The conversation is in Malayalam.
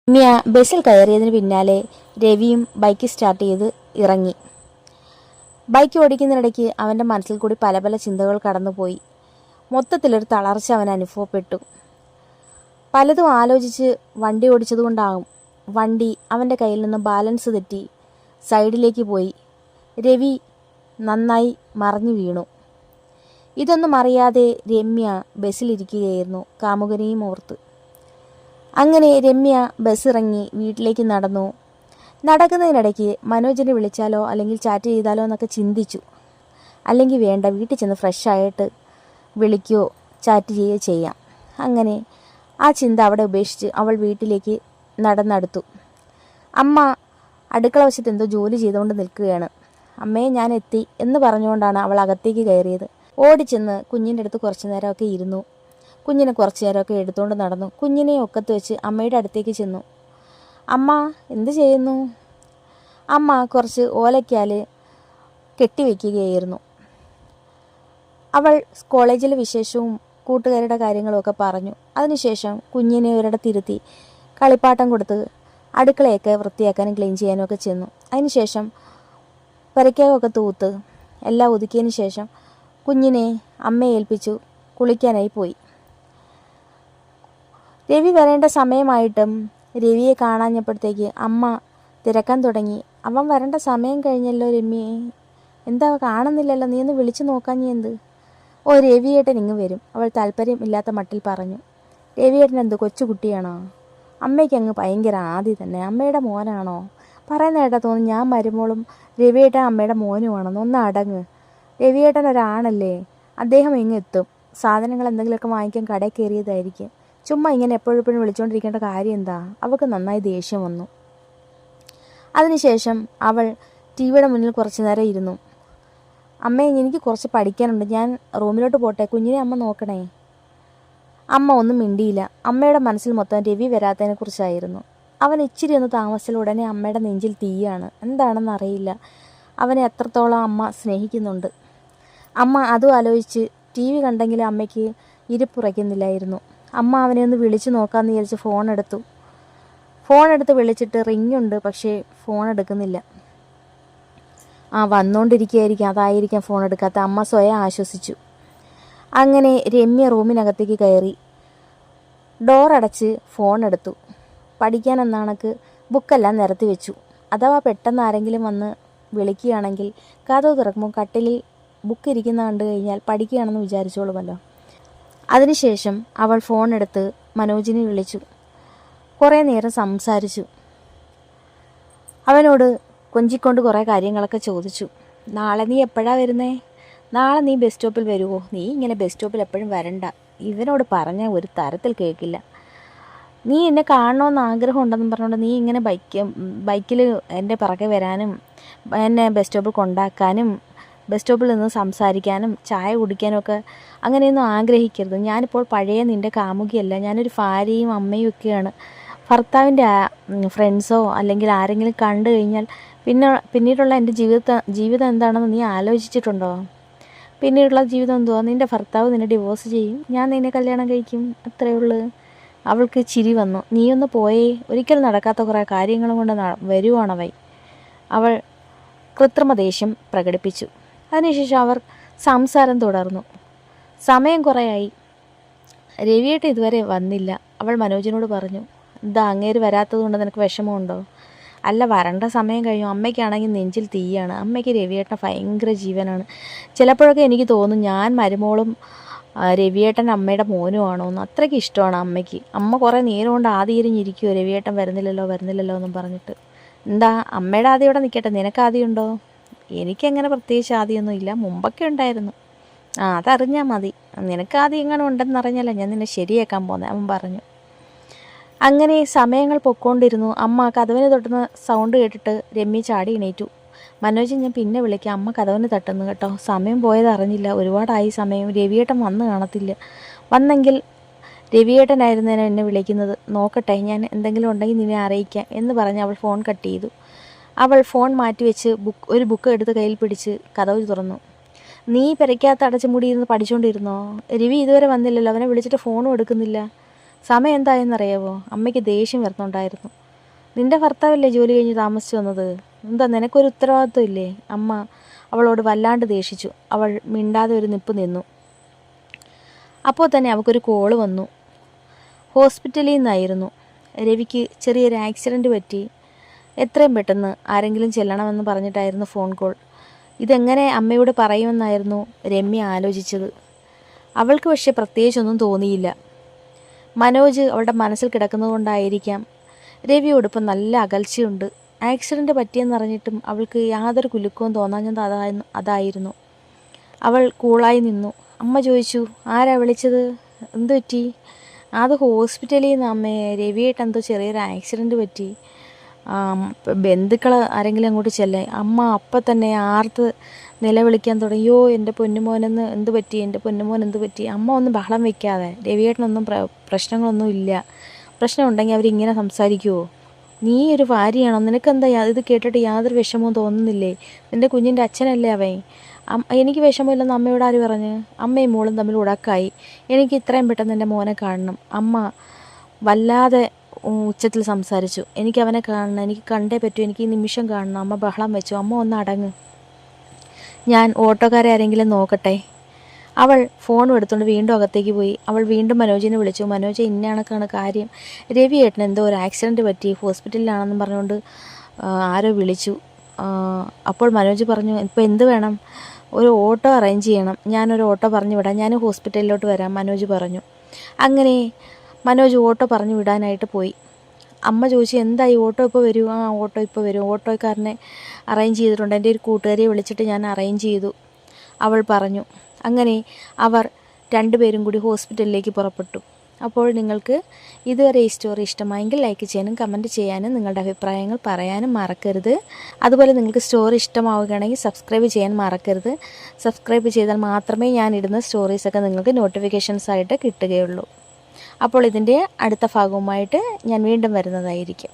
രമ്യ ബസ്സിൽ കയറിയതിന് പിന്നാലെ രവിയും ബൈക്ക് സ്റ്റാർട്ട് ചെയ്ത് ഇറങ്ങി. ബൈക്ക് ഓടിക്കുന്നതിനിടയ്ക്ക് അവൻ്റെ മനസ്സിൽ കൂടി പല പല ചിന്തകൾ കടന്നുപോയി. മൊത്തത്തിലൊരു തളർച്ച അവൻ അനുഭവപ്പെട്ടു. പലതും ആലോചിച്ച് വണ്ടി ഓടിച്ചതുകൊണ്ടാകും വണ്ടി അവൻ്റെ കയ്യിൽ നിന്ന് ബാലൻസ് തെറ്റി സൈഡിലേക്ക് പോയി. രവി നന്നായി മറിഞ്ഞു വീണു. ഇതൊന്നും അറിയാതെ രമ്യ ബസ്സിലിരിക്കുകയായിരുന്നു, കാമുകനെയും ഓർത്ത്. അങ്ങനെ രമ്യ ബസ്സിറങ്ങി വീട്ടിലേക്ക് നടന്നു. നടക്കുന്നതിനിടയ്ക്ക് മനോജിനെ വിളിച്ചാലോ അല്ലെങ്കിൽ ചാറ്റ് ചെയ്താലോ എന്നൊക്കെ ചിന്തിച്ചു. അല്ലെങ്കിൽ വേണ്ട, വീട്ടിൽ ചെന്ന് ഫ്രഷായിട്ട് വിളിക്കുകയോ ചാറ്റ് ചെയ്യുകയോ ചെയ്യാം. അങ്ങനെ ആ ചിന്ത അവിടെ ഉപേക്ഷിച്ച് അവൾ വീട്ടിലേക്ക് നടന്നെടുത്തു. അമ്മ അടുക്കള വശത്ത് എന്തോ ജോലി ചെയ്തുകൊണ്ട് നിൽക്കുകയാണ്. അമ്മയെ ഞാൻ എത്തി എന്ന് പറഞ്ഞുകൊണ്ടാണ് അവൾ അകത്തേക്ക് കയറിയത്. ഓടിച്ചെന്ന് കുഞ്ഞിൻ്റെ അടുത്ത് കുറച്ചു നേരമൊക്കെ ഇരുന്നു. കുഞ്ഞിനെ കുറച്ചു നേരമൊക്കെ എടുത്തുകൊണ്ട് നടന്നു. കുഞ്ഞിനെ ഒക്കത്ത് വെച്ച് അമ്മയുടെ അടുത്തേക്ക് ചെന്നു. അമ്മ എന്ത് ചെയ്യുന്നു? അമ്മ കുറച്ച് ഓലയ്ക്കാൽ കെട്ടിവെക്കുകയായിരുന്നു. അവൾ കോളേജിലെ വിശേഷവും കൂട്ടുകാരുടെ കാര്യങ്ങളുമൊക്കെ പറഞ്ഞു. അതിനുശേഷം കുഞ്ഞിനെ ഒരിടത്തിരുത്തി കളിപ്പാട്ടം കൊടുത്ത് അടുക്കളയൊക്കെ വൃത്തിയാക്കാനും ക്ലീൻ ചെയ്യാനും ഒക്കെ ചെന്നു. അതിനുശേഷം പെരയ്ക്കകമൊക്കെ തൂത്ത് എല്ലാം ഒതുക്കിയതിന് ശേഷം കുഞ്ഞിനെ അമ്മയെ ഏൽപ്പിച്ചു കുളിക്കാനായി പോയി. രവി വരേണ്ട സമയമായിട്ടും രവിയെ കാണാഞ്ഞപ്പോഴത്തേക്ക് അമ്മ തിരക്കാൻ തുടങ്ങി. അവൻ വരേണ്ട സമയം കഴിഞ്ഞല്ലോ രമ്യയെ, എന്താ കാണുന്നില്ലല്ലോ, നീ ഒന്ന് വിളിച്ചു നോക്കാഞ്ഞി എന്ത്? ഓ, രവിയേട്ടൻ ഇങ്ങ് വരും, അവൾ താല്പര്യം ഇല്ലാത്ത മട്ടിൽ പറഞ്ഞു. രവിയേട്ടൻ എന്ത് കൊച്ചുകുട്ടിയാണോ? അമ്മയ്ക്ക് അങ്ങ് ഭയങ്കര ആദി തന്നെ. അമ്മയുടെ മോനാണോ? പറയുന്ന കേട്ടാ തോന്നുന്നു ഞാൻ മരുമോളും രവിയേട്ടൻ അമ്മയുടെ മോനുമാണെന്ന്. ഒന്ന് അടങ്ങ്. രവിയേട്ടൻ ഒരാണല്ലേ, അദ്ദേഹം ഇങ്ങ് എത്തും. സാധനങ്ങൾ എന്തെങ്കിലുമൊക്കെ വാങ്ങിക്കാൻ കടയിൽ കയറിയതായിരിക്കും. ചുമ്മാ ഇങ്ങനെ എപ്പോഴെപ്പോഴും വിളിച്ചുകൊണ്ടിരിക്കേണ്ട കാര്യം എന്താ? അവൾക്ക് നന്നായി ദേഷ്യം വന്നു. അതിനുശേഷം അവൾ ടി വിയുടെ മുന്നിൽ കുറച്ച് നേരം ഇരുന്നു. അമ്മേ, എനിക്ക് കുറച്ച് പഠിക്കാനുണ്ട്, ഞാൻ റൂമിലോട്ട് പോട്ടെ, കുഞ്ഞിനെ അമ്മ നോക്കണേ. അമ്മ ഒന്നും മിണ്ടിയില്ല. അമ്മയുടെ മനസ്സിൽ മൊത്തം രവി വരാത്തതിനെക്കുറിച്ചായിരുന്നു. അവൻ ഇച്ചിരി ഒന്ന് താമസിച്ചാൽ ഉടനെ അമ്മയുടെ നെഞ്ചിൽ തീയാണ്. എന്താണെന്ന് അറിയില്ല. അവനെ എത്രത്തോളം അമ്മ സ്നേഹിക്കുന്നുണ്ട്. അമ്മ അതും ആലോചിച്ച് ടി വി കണ്ടെങ്കിലും അമ്മയ്ക്ക് ഇരിപ്പുറയ്ക്കുന്നില്ലായിരുന്നു. അമ്മ അവനെ ഒന്ന് വിളിച്ചു നോക്കാമെന്ന് വിചാരിച്ച് ഫോൺ എടുത്ത് വിളിച്ചിട്ട് റിങ്ങുണ്ട്, പക്ഷേ ഫോൺ എടുക്കുന്നില്ല. വന്നുകൊണ്ടിരിക്കുകയായിരിക്കും, അതായിരിക്കാം ഫോൺ എടുക്കാത്ത. അമ്മ സ്വയം ആശ്വസിച്ചു. അങ്ങനെ രമ്യ റൂമിനകത്തേക്ക് കയറി ഡോറടച്ച് ഫോൺ എടുത്തു. പഠിക്കാനെന്നാണക്ക് ബുക്കെല്ലാം നിരത്തി വെച്ചു. അഥവാ പെട്ടെന്ന് ആരെങ്കിലും വന്ന് വിളിക്കുകയാണെങ്കിൽ കതവ് തുറക്കുമ്പോൾ കട്ടിലിൽ ബുക്ക് ഇരിക്കുന്ന കണ്ടു കഴിഞ്ഞാൽ പഠിക്കുകയാണെന്ന് വിചാരിച്ചോളുമല്ലോ. അതിനുശേഷം അവൾ ഫോൺ എടുത്ത് മനോജിനെ വിളിച്ചു. കുറേ നേരം സംസാരിച്ചു. അവനോട് കൊഞ്ചിക്കൊണ്ട് കുറേ കാര്യങ്ങളൊക്കെ ചോദിച്ചു. നാളെ നീ എപ്പോഴാണ് വരുന്നേ? നാളെ നീ ബസ് സ്റ്റോപ്പിൽ വരുമോ? നീ ഇങ്ങനെ ബസ് സ്റ്റോപ്പിൽ എപ്പോഴും വരണ്ട. ഇവനോട് പറഞ്ഞാൽ ഒരു തരത്തിൽ കേൾക്കില്ല. നീ എന്നെ കാണണമെന്ന് ആഗ്രഹം ഉണ്ടെന്നും പറഞ്ഞുകൊണ്ട് നീ ഇങ്ങനെ ബൈക്കിൽ എൻ്റെ പിറകെ വരാനും എന്നെ ബസ് സ്റ്റോപ്പിൽ കൊണ്ടാക്കാനും ബസ് സ്റ്റോപ്പിൽ നിന്ന് സംസാരിക്കാനും ചായ കുടിക്കാനും ഒക്കെ അങ്ങനെയൊന്നും ആഗ്രഹിക്കരുത്. ഞാനിപ്പോൾ പഴയ നിൻ്റെ കാമുകിയല്ല, ഞാനൊരു ഭാര്യയും അമ്മയും ഒക്കെയാണ്. ഭർത്താവിൻ്റെ ഫ്രണ്ട്സോ അല്ലെങ്കിൽ ആരെങ്കിലും കണ്ടു കഴിഞ്ഞാൽ പിന്നീടുള്ള എൻ്റെ ജീവിതം എന്താണെന്ന് നീ ആലോചിച്ചിട്ടുണ്ടോ? പിന്നീടുള്ള ജീവിതം എന്തുവാ? നിൻ്റെ ഭർത്താവ് നിന്നെ ഡിവോഴ്സ് ചെയ്യും, ഞാൻ നിന്നെ കല്യാണം കഴിക്കും, അത്രയേ ഉള്ളൂ. അവൾക്ക് ചിരി വന്നു. നീയൊന്ന് പോയേ, ഒരിക്കലും നടക്കാത്ത കുറേ കാര്യങ്ങളും കൊണ്ട് വരുവാണവൈ. അവൾ കൃത്രിമ ദേഷ്യം പ്രകടിപ്പിച്ചു. അതിനുശേഷം അവർ സംസാരം തുടർന്നു. സമയം കുറേയായി, രവിയേട്ടൻ ഇതുവരെ വന്നില്ല. അവൾ മനോജിനോട് പറഞ്ഞു. എന്താ അങ്ങേര് വരാത്തത് കൊണ്ട് നിനക്ക് വിഷമമുണ്ടോ? അല്ല, വരേണ്ട സമയം കഴിഞ്ഞു. അമ്മയ്ക്കാണെങ്കിൽ നെഞ്ചിൽ തീയാണ്. അമ്മയ്ക്ക് രവിയേട്ടൻ ഭയങ്കര ജീവനാണ്. ചിലപ്പോഴൊക്കെ എനിക്ക് തോന്നും ഞാൻ മരുമോളും രവിയേട്ടൻ അമ്മയുടെ മോനുമാണോ എന്ന്. അത്രയ്ക്ക് ഇഷ്ടമാണ് അമ്മയ്ക്ക്. അമ്മ കുറേ നേരം കൊണ്ട് ആദിയിരിഞ്ഞിരിക്കുമോ രവിയേട്ടൻ വരുന്നില്ലല്ലോ എന്നും പറഞ്ഞിട്ട്. എന്താ, അമ്മയുടെ ആദ്യം ഇവിടെ നിൽക്കട്ടെ, നിനക്ക് ആദ്യമുണ്ടോ? എനിക്കങ്ങനെ പ്രത്യേകിച്ച് ആദ്യമൊന്നും ഇല്ല, മുമ്പൊക്കെ ഉണ്ടായിരുന്നു. അതറിഞ്ഞാൽ മതി. നിനക്ക് ആദ്യം എങ്ങനെ ഉണ്ടെന്നറിഞ്ഞല്ല ഞാൻ നിന്നെ ശരിയാക്കാൻ പോകുന്നത്, അവൻ പറഞ്ഞു. അങ്ങനെ സമയങ്ങൾ പൊക്കോണ്ടിരുന്നു. അമ്മ കതവിന് തട്ടുന്ന സൗണ്ട് കേട്ടിട്ട് രമ്യ ചാടി എണീറ്റു. മനോജ്, ഞാൻ പിന്നെ വിളിക്കാം, അമ്മ കതവിന് തട്ടുന്നു കേട്ടോ. സമയം പോയത് അറിഞ്ഞില്ല, ഒരുപാടായി സമയം. രവിയേട്ടൻ വന്ന് കാണത്തില്ല. വന്നെങ്കിൽ രവിയേട്ടനായിരുന്നേനെ എന്നെ വിളിക്കുന്നത്. നോക്കട്ടെ, ഞാൻ എന്തെങ്കിലും ഉണ്ടെങ്കിൽ നിന്നെ അറിയിക്കാം എന്ന് പറഞ്ഞ് അവൾ ഫോൺ കട്ട് ചെയ്തു. അവൾ ഫോൺ മാറ്റിവെച്ച് ഒരു ബുക്ക് എടുത്ത് കയ്യിൽ പിടിച്ച് കതവ് തുറന്നു. നീ പെരയ്ക്കകത്ത് അടച്ചു മൂടിയിരുന്ന് പഠിച്ചുകൊണ്ടിരുന്നോ? രവി ഇതുവരെ വന്നില്ലല്ലോ, അവനെ വിളിച്ചിട്ട് ഫോണും എടുക്കുന്നില്ല. സമയം എന്തായെന്നറിയാവോ? അമ്മയ്ക്ക് ദേഷ്യം വരുന്നുണ്ടായിരുന്നു. നിന്റെ ഭർത്താവല്ലേ ജോലി കഴിഞ്ഞ് താമസിച്ചു വന്നത്, എന്താ നിനക്കൊരു ഉത്തരവാദിത്വം ഇല്ലേ? അമ്മ അവളോട് വല്ലാണ്ട് ദേഷിച്ചു. അവൾ മിണ്ടാതെ ഒരു നിപ്പ് നിന്നു. അപ്പോൾ തന്നെ അവൾക്കൊരു കോള് വന്നു. ഹോസ്പിറ്റലിൽ നിന്നായിരുന്നു. രവിക്ക് ചെറിയൊരു ആക്സിഡൻറ്റ് പറ്റി. എത്രയും പെട്ടെന്ന് ആരെങ്കിലും ചെല്ലണമെന്ന് പറഞ്ഞിട്ടായിരുന്നു ഫോൺ കോൾ. ഇതെങ്ങനെ അമ്മയോട് പറയുമെന്നായിരുന്നു രമ്യ ആലോചിച്ചത്. അവൾക്ക് പക്ഷേ പ്രത്യേകിച്ചൊന്നും തോന്നിയില്ല. മനോജ് അവളുടെ മനസ്സിൽ കിടക്കുന്നത് കൊണ്ടായിരിക്കാം രവിയോടൊപ്പം നല്ല അകൽച്ചയുണ്ട്. ആക്സിഡൻറ്റ് പറ്റിയെന്നറിഞ്ഞിട്ടും അവൾക്ക് യാതൊരു കുലുക്കവും തോന്നാഞ്ഞത് അതായിരുന്നു. അവൾ കൂളായി നിന്നു. അമ്മ ചോദിച്ചു, ആരാ വിളിച്ചത്, എന്തു പറ്റി? അത് ഹോസ്പിറ്റലിൽ നിന്ന് അമ്മേ, രവിയായിട്ട് എന്തോ ചെറിയൊരു ആക്സിഡൻറ്റ് പറ്റി. ബന്ധുക്കൾ ആരെങ്കിലും അങ്ങോട്ട് ചെല്ലേ. അമ്മ അപ്പം തന്നെ ആർത്ത് നിലവിളിക്കാൻ തുടങ്ങിയോ, എൻ്റെ പൊന്നുമോനെന്ന് എന്ത് പറ്റി, എൻ്റെ പൊന്നുമോൻ എന്ത് പറ്റി? അമ്മ ഒന്നും ബഹളം വയ്ക്കാതെ, രവിയേട്ടനൊന്നും പ്രശ്നങ്ങളൊന്നും ഇല്ല. പ്രശ്നം ഉണ്ടെങ്കിൽ അവരിങ്ങനെ സംസാരിക്കുമോ? നീ ഒരു ഭാര്യയാണോ? നിനക്കെന്താ ഇത് കേട്ടിട്ട് യാതൊരു വിഷമവും തോന്നുന്നില്ലേ? നിൻ്റെ കുഞ്ഞിൻ്റെ അച്ഛനല്ലേ അവൻ. എനിക്ക് വിഷമമില്ലെന്ന് അമ്മയോട് ആര് പറഞ്ഞ്? അമ്മയും മോളും തമ്മിൽ ഉടക്കായി. എനിക്ക് ഇത്രയും പെട്ടെന്ന് എൻ്റെ മോനെ കാണണം. അമ്മ വല്ലാതെ ഉച്ചത്തിൽ സംസാരിച്ചു. എനിക്ക് അവനെ കാണണം, എനിക്ക് കണ്ടേ പറ്റൂ, എനിക്ക് ഈ നിമിഷം കാണണം. അമ്മ ബഹളം വെച്ചു. അമ്മ ഒന്ന് അടങ്ങ്, ഞാൻ ഓട്ടോക്കാരെ ആരെങ്കിലും നോക്കട്ടെ. അവൾ ഫോണും എടുത്തുകൊണ്ട് വീണ്ടും അകത്തേക്ക് പോയി. അവൾ വീണ്ടും മനോജിനെ വിളിച്ചു. മനോജ്, ഇന്ന കണക്കാണ് കാര്യം, രവി ഏട്ടന് എന്തോ ഒരു ആക്സിഡൻറ്റ് പറ്റി, ഹോസ്പിറ്റലിലാണെന്നും പറഞ്ഞുകൊണ്ട് ആരോ വിളിച്ചു. അപ്പോൾ മനോജ് പറഞ്ഞു, ഇപ്പോൾ എന്ത് വേണം? ഒരു ഓട്ടോ അറേഞ്ച് ചെയ്യണം. ഞാനൊരു ഓട്ടോ പറഞ്ഞു വിടാം, ഞാൻ ഹോസ്പിറ്റലിലോട്ട് വരാം, മനോജ് പറഞ്ഞു. അങ്ങനെ മനോജ് ഓട്ടോ പറഞ്ഞു വിടാനായിട്ട് പോയി. അമ്മ ചോദിച്ചു, എന്തായി, ഓട്ടോ ഇപ്പോൾ വരൂ? ആ, ഓട്ടോ ഇപ്പോൾ വരും, ഓട്ടോക്കാരനെ അറേഞ്ച് ചെയ്തിട്ടുണ്ട്, എൻ്റെ ഒരു കൂട്ടുകാരിയെ വിളിച്ചിട്ട് ഞാൻ അറേഞ്ച് ചെയ്തു, അവൾ പറഞ്ഞു. അങ്ങനെ അവർ രണ്ടുപേരും കൂടി ഹോസ്പിറ്റലിലേക്ക് പുറപ്പെട്ടു. അപ്പോൾ നിങ്ങൾക്ക് ഇതുവരെ ഈ സ്റ്റോറി ഇഷ്ടമായെങ്കിൽ ലൈക്ക് ചെയ്യാനും കമൻറ്റ് ചെയ്യാനും നിങ്ങളുടെ അഭിപ്രായങ്ങൾ പറയാനും മറക്കരുത്. അതുപോലെ നിങ്ങൾക്ക് സ്റ്റോറി ഇഷ്ടമാവുകയാണെങ്കിൽ സബ്സ്ക്രൈബ് ചെയ്യാൻ മറക്കരുത്. സബ്സ്ക്രൈബ് ചെയ്താൽ മാത്രമേ ഞാൻ ഇടുന്ന സ്റ്റോറീസൊക്കെ നിങ്ങൾക്ക് നോട്ടിഫിക്കേഷൻസ് ആയിട്ട് കിട്ടുകയുള്ളൂ. അപ്പോൾ ഇതിൻ്റെ അടുത്ത ഭാഗവുമായിട്ട് ഞാൻ വീണ്ടും വരുന്നതായിരിക്കും.